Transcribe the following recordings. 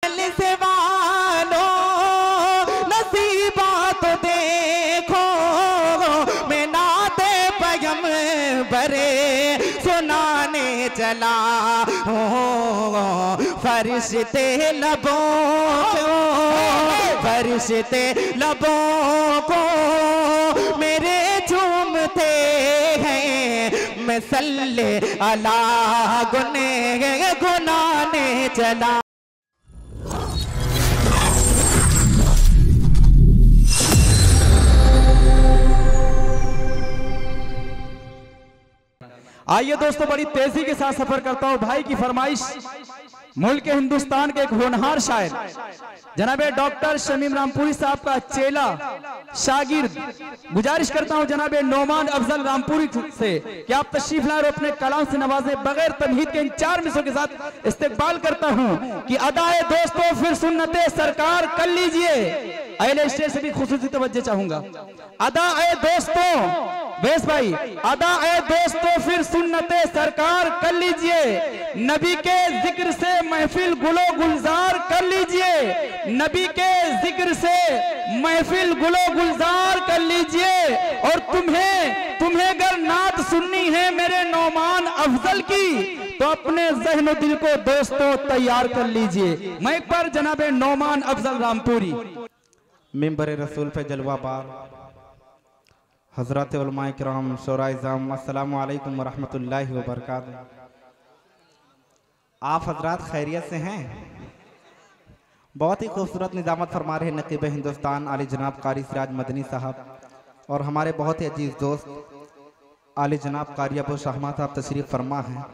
जलसे वालों नसीबा तो देखो, मैं नाते पैगंबरे सुनाने चला हूँ। फरिश्ते लबों को, फरिश्ते लबों को मेरे झूमते हैं, मैं सल्ले अला गुनाने चला। आइए दोस्तों, बड़ी तेजी के साथ सफर करता हूं। भाई की फरमाइश, मुल्क हिंदुस्तान के एक होनहार शायर जनाब डॉक्टर शमीम रामपुरी साहब का चेला शागिर्द, गुजारिश करता हूं जनाब नौमान अफजल रामपुरी से कि आप तशरीफ लाए और अपने कलाम से नवाजे। बगैर तमहीद के इन 4 मिसरों के साथ इस्तेकबाल करता हूं कि अदाए दोस्तों फिर सुन्नते सरकार कर लीजिए। अहले स्टेज से भी खुसूसी तवज्जो चाहूंगा। अदाए दोस्तों, बेस भाई, अदाए दोस्तों फिर सुन्नते सरकार कर लीजिए, नबी के जिक्र से महफिल गुलो गुलजार कर लीजिए, नबी के जिक्र से महफिल गुलो गुलजार कर लीजिए। और तुम्हें अगर नात सुननी है मेरे नौमान अफजल की, तो अपने ज़हन दिल को दोस्तों तैयार कर लीजिए। मैं पर जनाब नौमान अफजल रामपुरी। मिंबर रसूल पे जलवा बार, हजरत उलमाए किराम, शोराए इज़ाम, अस्सलामु अलैकुम वरहमतुल्लाहि वबरकातुहू। आप हजरात खैरियत से हैं? बहुत ही खूबसूरत निज़ामत फरमा रहे नकीब हिंदुस्तान आली जनाब कारी सिराज मदनी साहब और हमारे बहुत ही अजीज़ दोस्त आली जनाब कारी अबू शाहमा साहब तशरीफ़ फरमा हैं।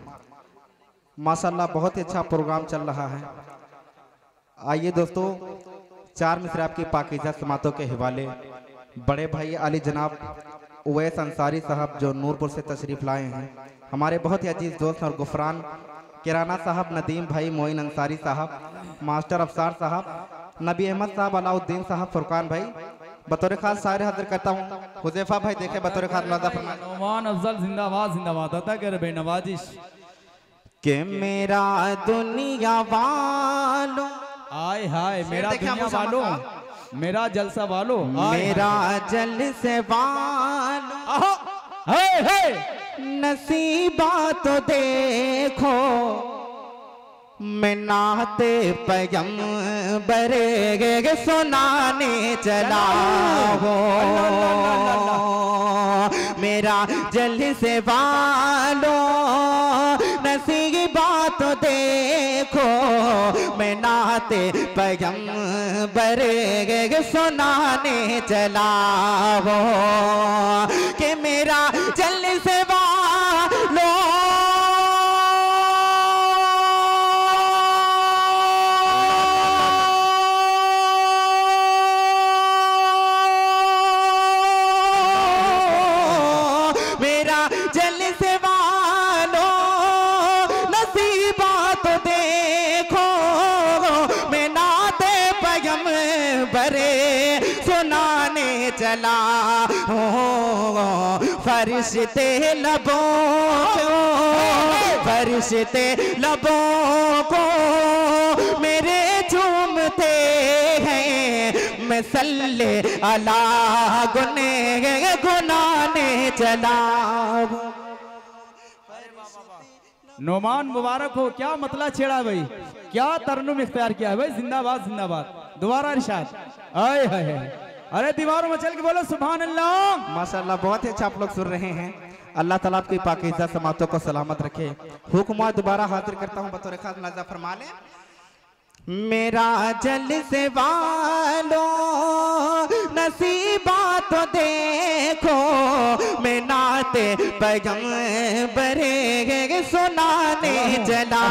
माशाल्लाह बहुत ही अच्छा प्रोग्राम चल रहा है। आइए दोस्तों, 4 मिसरा की पाकीज़ा समातों के हवाले बड़े भाई आली जनाब उवैस अंसारी साहब जो नूरपुर से तशरीफ़ लाए हैं, हमारे बहुत ही अजीज़ दोस्त और गुफरान किराना साहब, नदीम भाई, मोइन अंसारी साहब, मास्टर अफसार साहब, नबी अहमद साहब, अलाउद्दीन साहब, फुरकान भाई, बतौर खास शायर हाजिर करता हूँ। हुज़ैफा भाई देखे बतौर खास नौमान अफजल जिंदाबाद जिंदाबाद। अता कर बेनवाजिश के मेरा दुनिया वालों, आय हाय मेरा दुनिया वालों, मेरा जलसा वालों, मेरा जलसे वालों, नसीबा तो देखो, मैं नाते पैगंबरे सुनाने चला हो। मेरा जलसे वालों नसीबा तो देखो, मैं नाते पैगंबरे सुनाने चला हो। कि मेरा जलसे वालों सुनाने चला हूँ। फरिश्ते लबों को, फरिश्ते लबों को मेरे झूमते हैं, मैं सल्ले अला गुनाने चला। नौमान मुबारक हो, क्या मतला छेड़ा भाई, क्या तरन्नुम इख्तियार किया है भाई। जिंदाबाद जिंदाबाद। दोबारा इरशाद। आए हाय, अरे दीवारों में चल के बोलो सुभान अल्लाह। माशाल्लाह बहुत ही अच्छा आप लोग सुन रहे हैं। अल्लाह ताला आपकी पाकीज़ा समातों को सलामत रखे। हुक्म दोबारा हाजिर करता हूँ बतौर खास मुलाज़ा फरमा ले। मेरा जलसे वालों नसीबा तो देखो, मैं नाते पैगंबरे सुनाने चला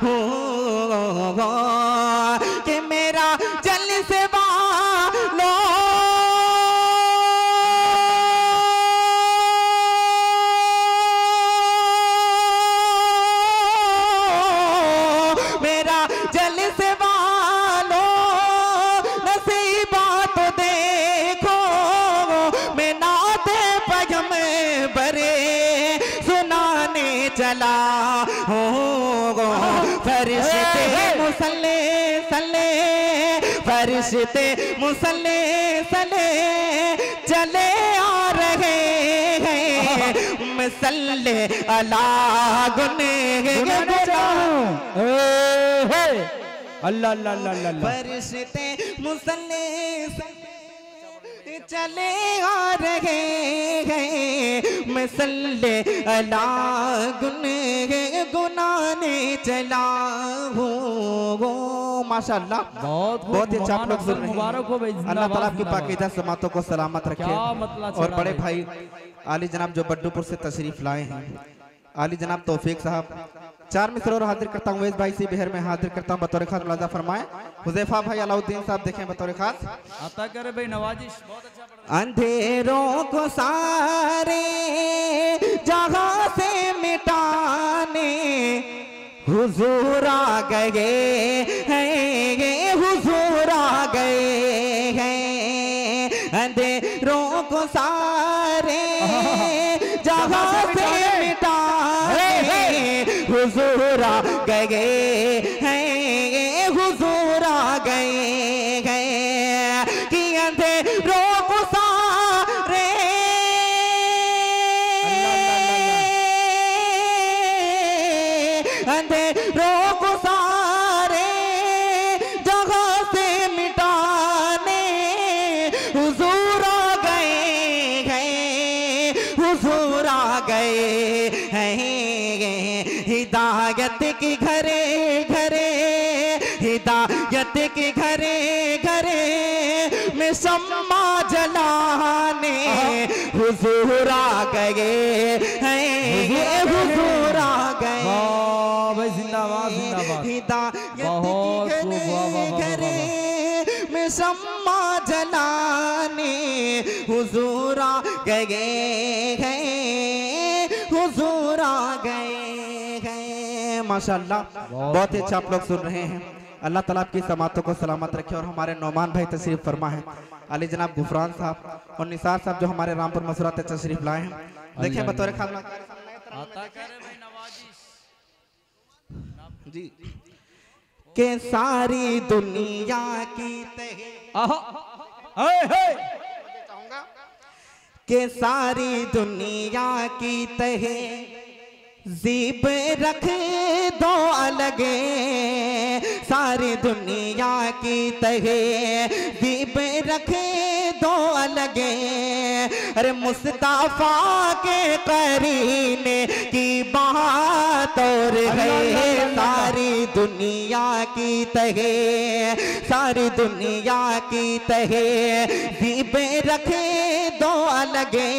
हूँ। कि मेरा जलसे वालों मेरा जलसे वालों नसीबा तो देखो, मैं नाते पैगंबरे सुनाने चला हूँ। फरिश्ते मुसल्ले सले फरिश्ते मुसल्ले सले चले आ रहे हैं मसल्ले अला गुने अल्लाह अल्लाह अल्लाह फरिश्ते मुसल्ले चले आ रहे हैं मसल्ले अला गुने गुनाने चला हो माशाअल्लाह। बहुत ही अच्छा आप लोग सुन रहे हैं। अल्लाह ताला आपकी पाकीज़ा समातों को सलामत रखे। और बड़े भाई आली जनाब जो बड्डूपुर से तशरीफ लाए हैं, आली जनाब तौफीक साहब, 4 मिसर और हाजिर करता हूँ। वेज भाई से बिहार में हाजिर करता हूँ बतौर खास मुलाजा फरमाए। हुज़ैफा भाई अलाउद्दीन साहब देखें बतौर खास। आता करे भाई नवाजिश बहुत अच्छा। अंधेरों को सारे जहां से मिटाने हुजूर आ गए हैं, हुजूर आ गए हैं। अंधेरों को सारे जहां से मिटाने हुजूर आ गए हैं, हुजूर आ गए हैं। कि अंधेरों को सारे अंधेरों को सारे जगह से मिटाने हुजूर आ गए हैं, हुजूर आ गए हैं। हिदायत की घरे घरे हिदायत के घरे घरे में शम्मा जलाने हुजूर आ गए हैं, हुजूर आ गए भाई। जिंदाबाद जिंदाबाद। हिदायत के घरे में शम्मा जलाने हुजूर आ गए हैं, हुजूर आ गए हैं। माशाअल्लाह बहुत ही अच्छा आप लोग सुन रहे हैं। अल्लाह ताला आपकी समातों को सलामत रखे। और हमारे नौमान भाई तशरीफ फरमा है, अली जनाब गुफरान साहब और निसार साहब जो हमारे रामपुर मसूरात तशरीफ लाए हैं। देखिए बतौर खास जी के सारी दुनिया की के सारी दुनिया की तहे ज़ीब रख दो अलगे, सारी दुनिया की तहे ज़ीब रख दो अलगे। अरे मुस्तफा के करीने की बात और है, सारी दुनिया की तहे सारी दुनिया की तहे ज़ीब रख दो अलगे।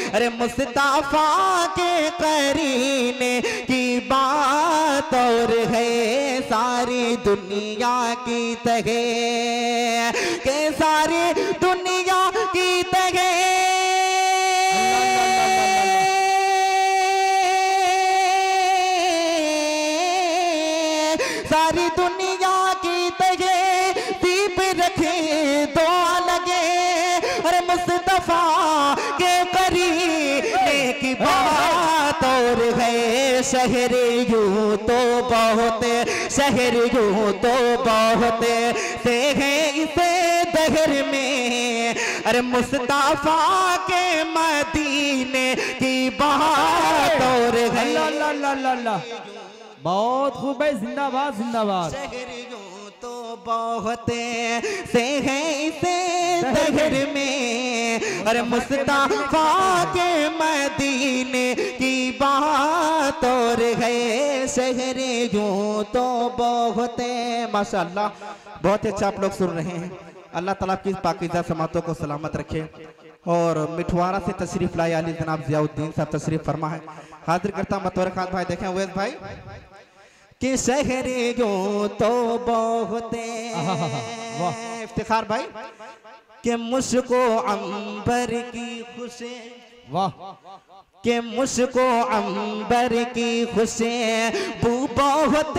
अरे मुस्तफा के करीने की बात और है, सारी दुनिया की तहे के सारी दुनिया की तहे सारी दुनिया की तहे दीप रखे दो लगे। अरे मुस्तफा के करीने की बात और है, शहर यूं तो बहुत शहर यूं तो बहुत से है इसे दहर में। अरे मुस्तफा के मदीने की बात और है। बहुत खूब है। जिंदाबाद जिंदाबाद। शहर यूं तो बहुत से है इसे दहर में। अरे मुस्तफा के मदीने की बात और है, शहर यूं तो बहुत। माशाअल्लाह बहुत अच्छा आप लोग सुन रहे हैं। अल्लाह ताला की पाकीज़ा समातों को सलामत रखे। और मिठवारा से तशरीफ लाए अली जनाब जियाउद्दीन साहब तशरीफ फरमा है। हाजिर करता हूं बतौर खास भाई देखें उवैस भाई कि शहर यूं तो बहुत इफ्तिखार भाई कि मुझको अंबर की खुशी वाह कि मुझको अंबर की खुशबू बहुत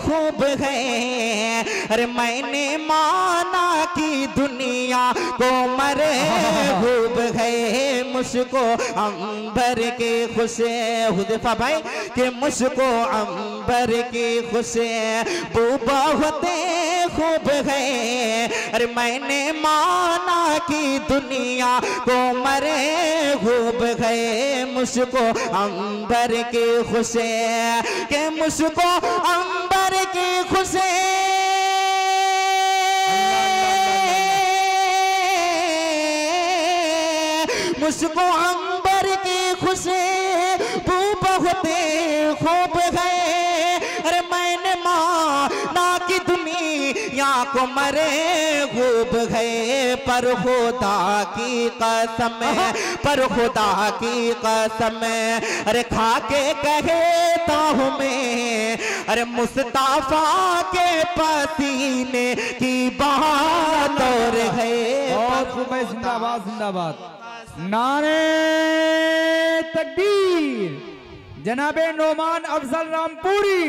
खूब है। अरे मैंने माना कि दुनिया को मरे खूब है, मुझको अंबर की खुशे हुज़ैफा भाई कि मुझको अंबर की खुशबू बहुत खूब है। अरे मैंने माना कि दुनिया को मरे खूब है, मुझको अंबर की खुशी के मुझको अंबर की खुशी मुझको अंबर की खुशी तू बहुत खूब है। अरे मैंने माना कि दुनिया को मरे खूब है, पर खुदा की कसम पर खुदा की कसम अरे खा के कहता हूँ मैं, अरे मुस्तफा के पसीने की बात और है। बहुत खूब है, जिंदाबाद जिंदाबाद। नारे तकबीर जनाबे नोमान अफजल रामपुरी।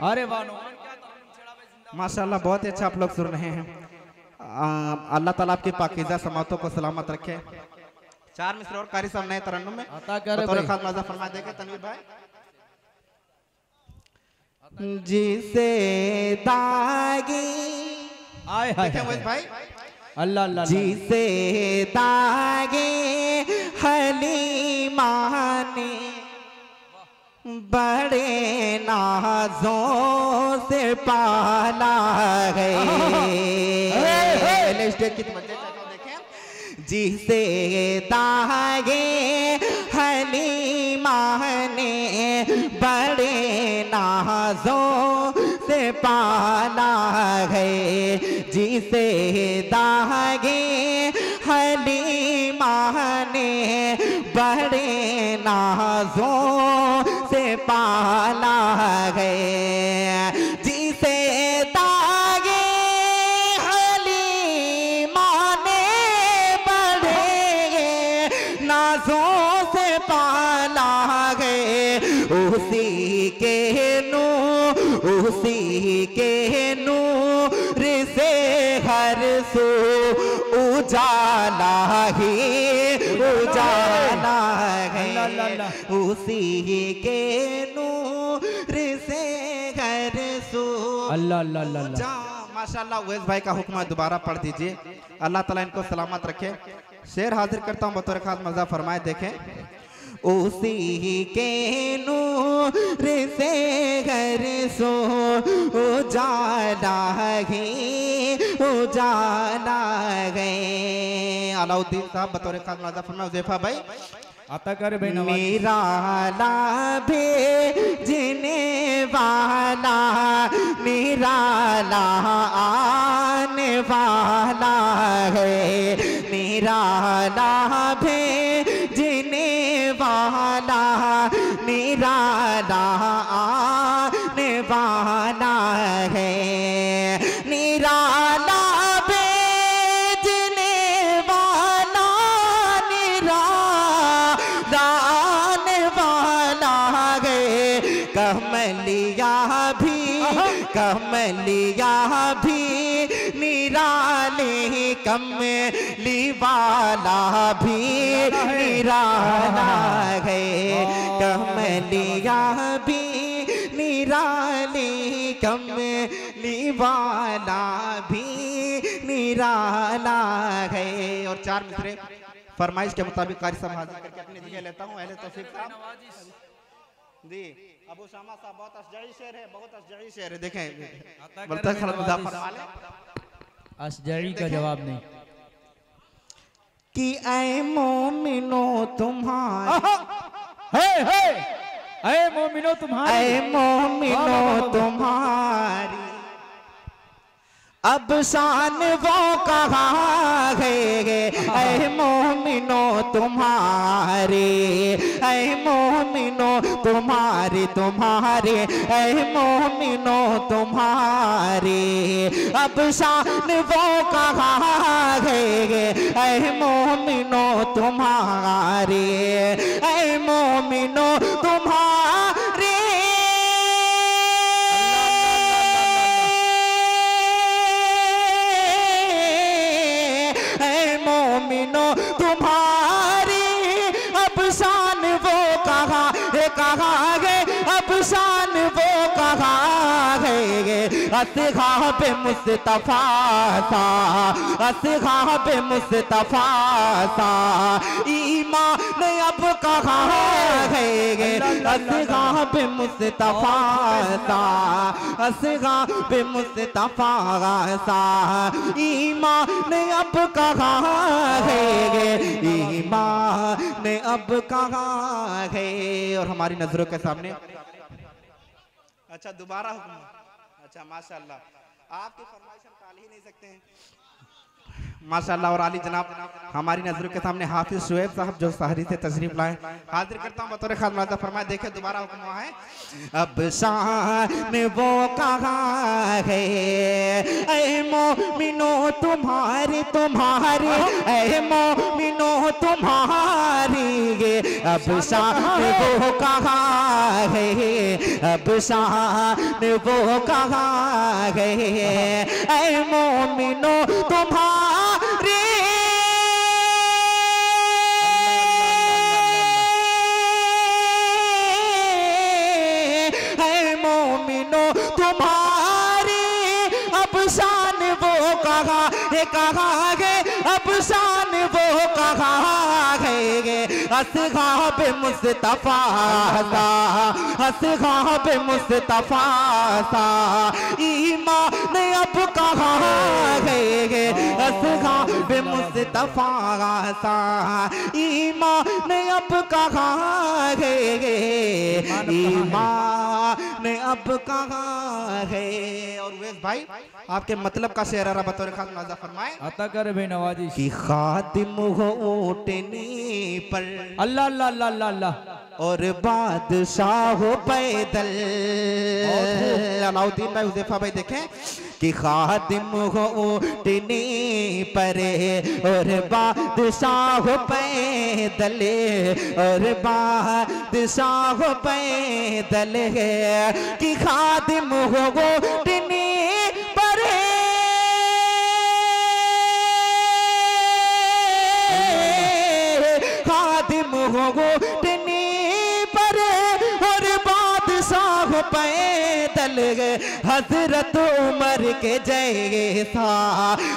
अरे वाह नोमान, माशाल्लाह बहुत ही अच्छा आप लोग सुन रहे हैं। अल्लाह ताला आपकी पाकीज़ा समातों को सलामत रखे। चार मिसरे और कारी साहब नए तरन्नुम में अता करे बतौर भाई। खास मज़ा फरमा देंगे तनवीर भाई। जिसे दागी आए हाय देखें मोहित भाई, अल्लाह अल्लाह जिसे दागे हलीमा ने बड़े नाजों से पाला है। देखें जिसे दागे हलीमा ने बड़े नाजों से पाला है, जिसे दागे हलीमा ने बड़े नाजों से पाला है, जिसे दागे हलीमा ने बड़े नाजों से पाला है, उसी के नूर से हर सू उजाला ही उजाला है, उसी के नूर से हर सू अल्लाह अल्लाह अल्लाह। माशाल्लाह उवैस भाई का हुक्म दोबारा पढ़ दीजिए। अल्लाह ताला इनको सलामत रखे। शेर हाजिर करता हूँ बतौर खास मज़ा फरमाए। देखें उसी के नूर से घर सो उजाला है उजाला है। अलाउद्दीन साहब बतौर खास मज़ा फरमाए। उज़ैफा भाई आता करे भाई। मेरा लाभे जिने वाला मेरा ला आने वाला है, मेरा लाभे जिने वाला मेरा ला आने वाला है, मेरा कमलिया भी निराले कमली वाला भी निराला है, कमलिया भी निराले कमली वाला भी निराला है। और चार मिसरे फरमाइश के मुताबिक कारी साहब हाजिर करके अपनी जगह लेता हूँ। अहले तौफीक साहब जी, अबू शामा साहब बहुत अशजाई शेर है, बहुत अशजाई शेर है। देखें अशजाई का जवाब नहीं कि ऐ मोमिनो तुम्हारे ऐ मोमिनो तुम्हारी, ऐ मोमिनो तुम्हारी अब शान वो कहाँ है, ऐ मोमिनो तुम्हारे, ऐ मोमिनो तुम्हारे तुम्हारे, ऐ मोमिनो तुम्हारे अब शान वो कहाँ है, ऐ मोमिनो तुम्हारे, ऐ मोमिनो तुम्हारे मोमिनो तुम्हारी अब शान वो कहाँ है अब शान वो कहाँ है असहाब मुस्तफा सा, असहाब मुस्तफा सा ईमान अब कहाँ है, असहाब मुस्तफा सा, असहाब मुस्तफा सा ईमान अब कहाँ है, ईमान अब कहाँ है। और हमारी नजरों के सामने अच्छा दोबारा हुक्म, अच्छा माशाल्लाह आपकी फरमाइश हम टाल ही नहीं सकते हैं माशाल्लाह। और आली जनाब हमारी नजरों के सामने हाफिज शुएब साहब जो शहरी से तशरीफ लाए, हाजिर करता हूँ बतौर खास मुलाज़ा फरमाए। देखे दोबारा हुक्म हुआ है, अब शान वो कहाँ है, ऐ मोमिनो तुम्हारी तुम्हारी, ऐ मोमिनो तुम्हारी, अब शान वो कहाँ है, अब शान वो कहाँ है, ऐ मोमिनो तुम्हारी, है मोमिनो तुम्हारी, अब शान वो कहाँ है, कहाँ है, अब शान वो कहाँ है, असहाब मुस्तफा सा, असहाब मुस्तफा सा ईमान अब कहाँ है, असहाब मुस्तफा सा ईमान अब कहाँ है, ईमान अब कहाँ है। और वेश भाई आपके मतलब का शेर आ बतौर खास मुलाज़ा फरमाए। अता कर भाई नवाजी कि खादिम हो ऊँटनी पर, अल्लाह अल्लाह अल्लाह अल्लाह अल्लाह, और बादशाह हो पैदल। अलाउद्दीन भाई हुज़ैफा भाई देखें कि खादिम हो ऊँटनी पर, और बादशाह हो पैदल, और बादशाह हो पैदल है, कि खादिम हो ऊँटनी पर, खादिम हो ऊँटनी पर, और बादशाह पैदल है, हजरत उमर के जैसा,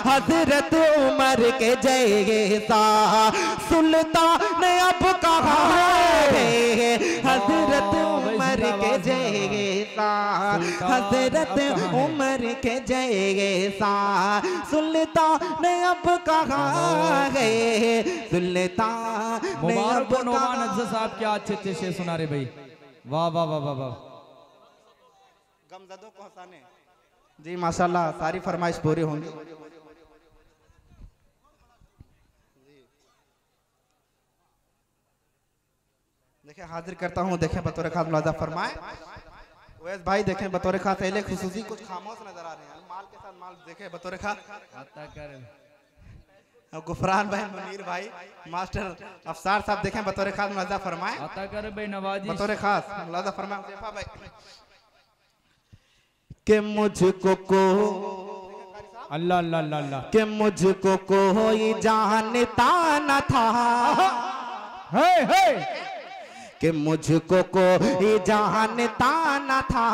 हजरत उमर के जैसा सुल्तान अब कहाँ है, हजरत उमर के जैसा, हजरत उमर के जैसा सुल्तान अब कहाँ है, सुल्तान मुबारक हो नोमान अज्जा साहब, क्या अच्छे अच्छे शेर सुना रहे भाई, वाह वाह वाह वाह वाह। गमज़दों को हंसाने जी माशाल्लाह सारी फरमाइश पूरी होंगी। देखिए हाजिर करता हूँ, देखें बतौर खास मुलाज़ा फरमाए। वैस भाई देखें बतौर खास अहले खुसूसी कुछ खामोश नजर आ रहे हैं, माल के साथ माल देखें बतौर खास। गुफरान भाई, मुनीर भाई, मास्टर अफसार साहब देखें बतौर खास मुलाज़ा फरमाए। अता कर भाई नवाजी बतौर खास मुलाज़ा फरमाए हुज़ैफा भाई कि मुझको को अल्लाह अल्लाह अल्लाह अल्लाह, कि मुझको कोई जानता न था, हे हे, कि मुझको कोई जानता न था,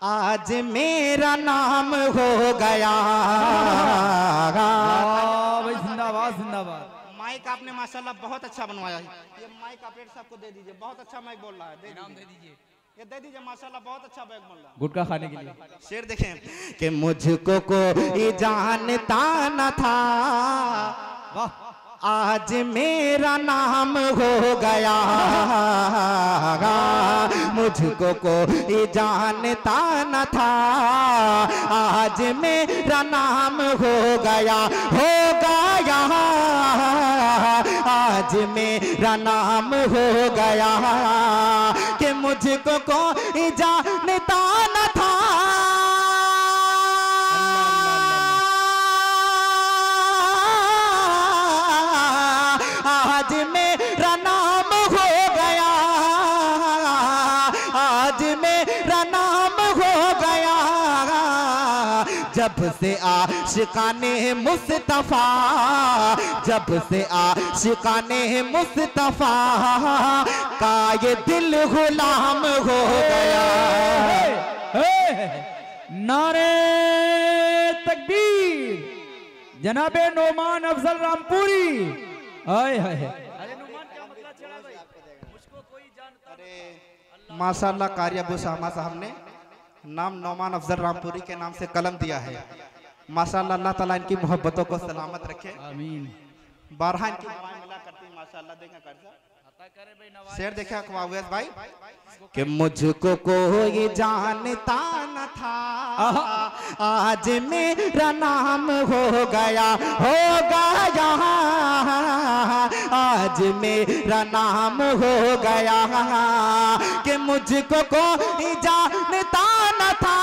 आज मेरा नाम हो गया। भाई जिंदाबाद जिंदाबाद। माइक आपने माशाल्लाह बहुत अच्छा बनवाया है, ये माइक ऑपरेटर साहब को दे दीजिए, बहुत अच्छा माइक बोल रहा है, दे दीजिए, ये दे दीजिए माशाल्लाह बहुत अच्छा बैग बोल रहा है। गुटखा खाने के लिए शेर देखें कि मुझको कोई जानता न था, वाह, आज मेरा नाम हो गया, मुझको कोई जानता न था, आज मेरा नाम हो गया, हो गया, आज मेरा नाम हो गया, कि मुझको कोई जानता न था, आज मेरा नाम हो गया, आज मेरा नाम हो गया, जब से आशिकाने मुस्तफा, जब से आशिकाने मुस्तफा का ये दिल गुलाम हो गया। नारे तकबीर। जनाबे नोमान अफजल रामपुरी। आए हाय अरे नोमान क्या मतलब चढ़ा भाई, मुझको कोई जानता अरे माशाल्लाह कारी अबू शामा साहब ने नाम नोमान अफजल रामपुरी के नाम से कलम दिया है। माशाल्लाह अल्लाह ताला इनकी मोहब्बतों को सलामत रखे, आमीन। बारहा इनकी दुआएं मिला करती हैं। माशाल्लाह देखा कर शेर देखा अवैस भाई कि मुझको कोई जानता न था, आज मेरा नाम हो गया, आज मेरा नाम हो गया कि मुझको कोई जानता न था,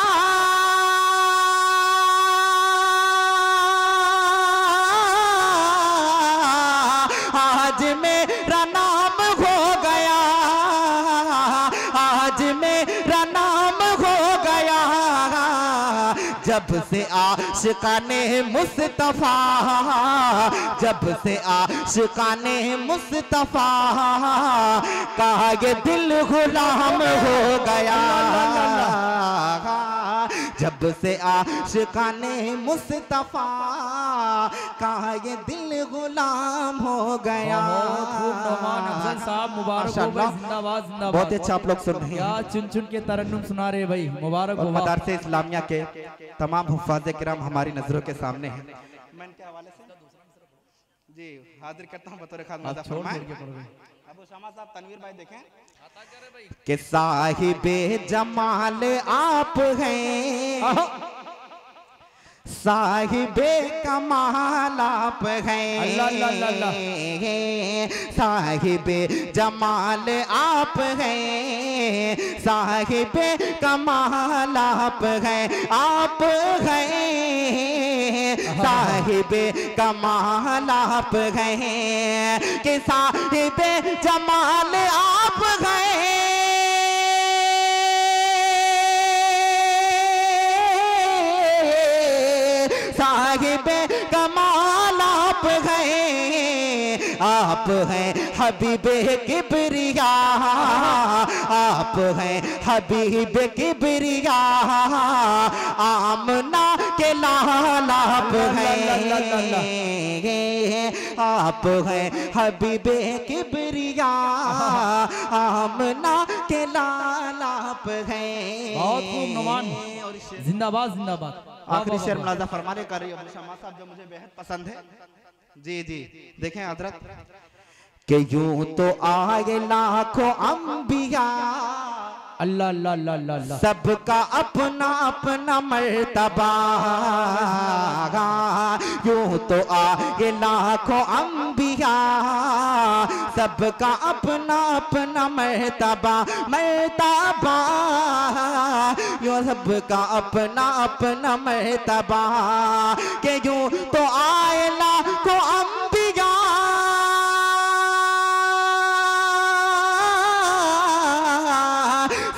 आज मेरा नाम हो गया, आज मेरा नाम हो गया, जब से आशिकाने मुस्तफा, जब से आशिकाने मुस्तफा का ये दिल गुलाम हो गया, जब से आशिकाने मुस्तफा का ये दिल गुलाम हो गया। खूब नोमान अफजल साहब मुबारक हो भाई, जिंदाबाद जिंदाबाद। बहुत अच्छा आप लोग सुन रहे हैं, चुन चुन के तरन्नुम सुना रहे भाई, मुबारक हो। मदरसे इस्लामिया के तमाम हुफ़ाज़े किराम हमारी नजरों के सामने हैं। मैं इनके हवाले से जी हाजिर करता हूं बतौर खास मज़ा फरमाएं। अबू शामा साहब तनवीर भाई देखें कि साहिबे जमाल आप हैं, साहिबे कमाल आप हैं, साहिबे जमाल आप हैं, साहिबे कमाल आप हैं, आप हैं साहिबे कमाल आप हैं, कि साहिबे जमाल आप हैं, साहिबे कमाल आप हैं, आप हैं हबीबे किबरिया, आप हैं हबीबे किबरिया, आमना के लाल आप हैं, आप हैं हबीबे किबरिया, आमना के लाल आप हैं। बहुत खूब नोमान, जिंदाबाद जिंदाबाद। आखिरी शेर मुलाजा फरमाने कर रही है शमा साहब जो मुझे बेहद पसंद है। जी जी देखें हजरत कि यूं तो आए लाखों अंबिया, अल्लाह अल्लाह अल्लाह अल्लाह, सबका अपना अपना मर्तबा, यूं तो आए लाखों अंबिया, सबका अपना अपना मर्तबा, मर्तबा यूं सबका अपना अपना मर्तबा, के यूं तो आए लाखों अंबिया,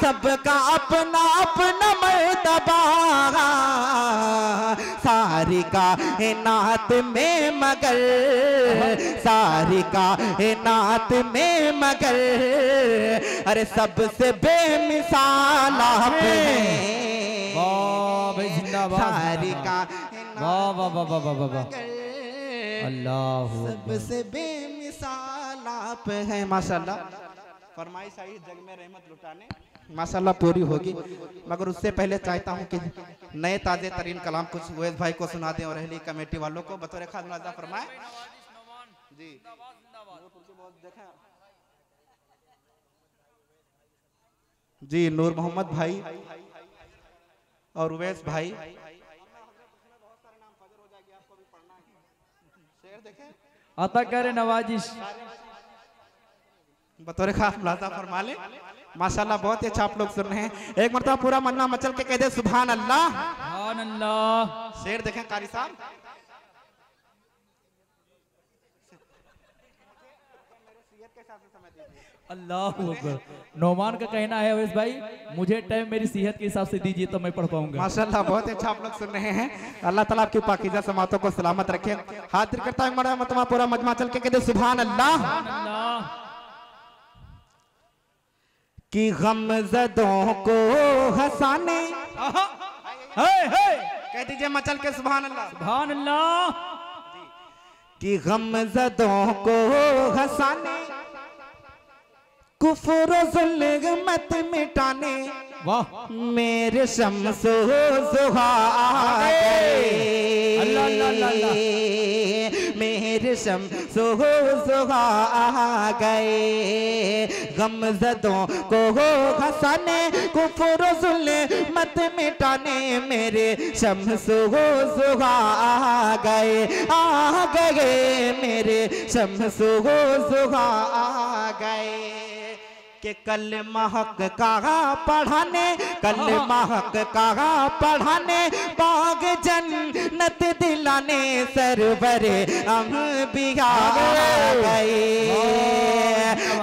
सबका अपना अपना मर्तबा, सारी कायनात में मगर, सारी कायनात में मगर, अरे सबसे बेमिसाल आप हैं। वाह भाई जिंदाबाद, सारी वाह वाह वाह वाह वाह वाह, अल्लाह सबसे बेमिसाल आप हैं। माशाल्लाह फरमाइश आई जग में रहमत लुटाने, माशाल्लाह पूरी होगी, मगर उससे पहले चाहता हूं कि नए ताजे तरीन कलाम कुछ उवैस भाई को सुना दें और अहली कमेटी वालों को बतौर खास मुलाजा फरमाएं। जी जी नूर मोहम्मद भाई और उवैस भाई, अता करे नवाजिश, बतौर खास मुलाजा फरमा ले। माशाल्लाह बहुत ही अच्छा आप लोग सुन रहे हैं। एक मरतबा पूरा मन्ना मचल के कह दे सुभान अल्लाह, सुभान अल्लाह। शेर देखें कारी साहब, अल्लाह अकबर। नोमान का कहना है अवैस भाई, मुझे टाइम मेरी सेहत के हिसाब से दीजिए तो मैं पढ़ पाऊंगा। माशाल्लाह बहुत अच्छा आप लोग सुन रहे हैं। अल्लाह ताला आपकी पाकीज़ा समातों को सलामत रखे। हाजिर करता है मरा मतमा पूरा मजमा चल के कहते सुभान अल्लाह। कि गमज़दों को हंसाने कह दीजिए मचल के सुभान अल्लाह। सुभान अल्लाह। कि गमज़दों को हंसाने, कुफ्र ज़ुल्मत मिटाने, वाह मेरे शम्सो ज़ुहा गए, अल्लाह अल्लाह अल्लाह, मेरे शम्सो ज़ुहा गए। गमज़दों को हंसाने, कुफ्र ज़ुल्मत मिटाने, मेरे शम्सो ज़ुहा गए, आ गए, मेरे शम्सो ज़ुहा गए। कि कल महक कहा पढ़ाने, कल महक कहा पढ़ाने, बाग जन्नत दिलाने, सरवरे अंबिया गए।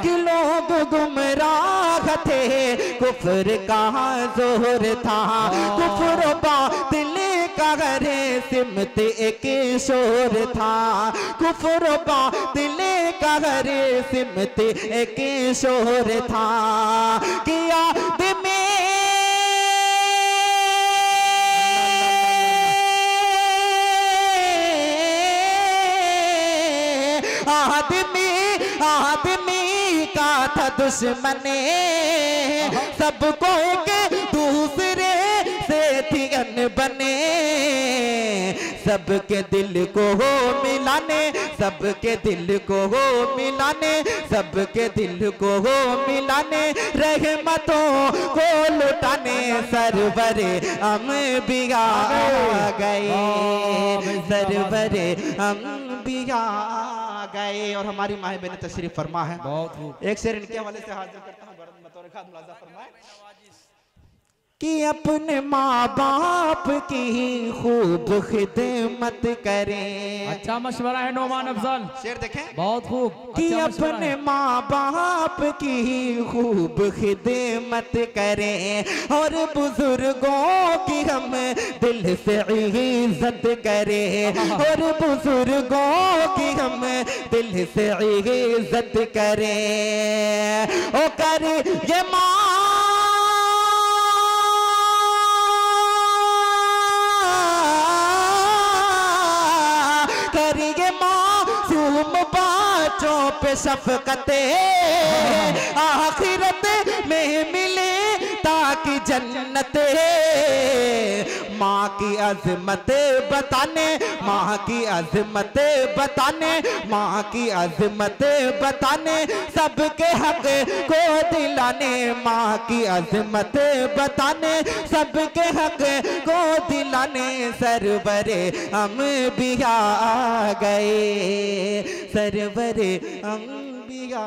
कि लोग गुमराह थे, कुफ्र का जोर था, कुफ्र बातिल का घरे सिमत एक शोर था, कुफ्र बातिल का घरे सिमत एक शोर था। कि याद में आदमी का था दुश्मने, सबको एक दूसरे से थी अनबने, सबके दिल को हो मिलाने, सबके दिल को हो मिलाने, सबके दिल को हो मिलाने, रहमतों को लुटाने, सरवरे अंबिया गए, सरवरे अंबिया गए। और हमारी माँ बहन तशरीफ फरमा है, एक शेर इनके हवाले से हाजिर करता हूँ, बतौर खास मुलाजा फरमाए। कि अपने माँ बाप की खूब खिदमत करें। अच्छा मशवरा है नोमान अफजल, शेर देखें, बहुत खूब। कि अपने माँ बाप की खूब खिदमत करें, और बुजुर्गों की हम दिल से इज्जत करें, और बुजुर्गों की हम दिल से इज्जत करें। ओ कर ये माँ पे शफ़क़ते आखिरत में मिले ताकि जन्नत, माँ की अज़मत बताने, माँ की अज़मत बताने, माँ की अज़मत बताने, सबके हक को दिलाने, माँ की अज़मत बताने, सबके हक को दिलाने, सरवरे अंबिया गए, सरवरे अंबिया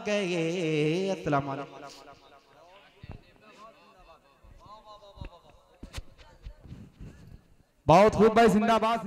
गए। अस्सलाम वालेकुम। बहुत खूब भाई, जिंदाबाद।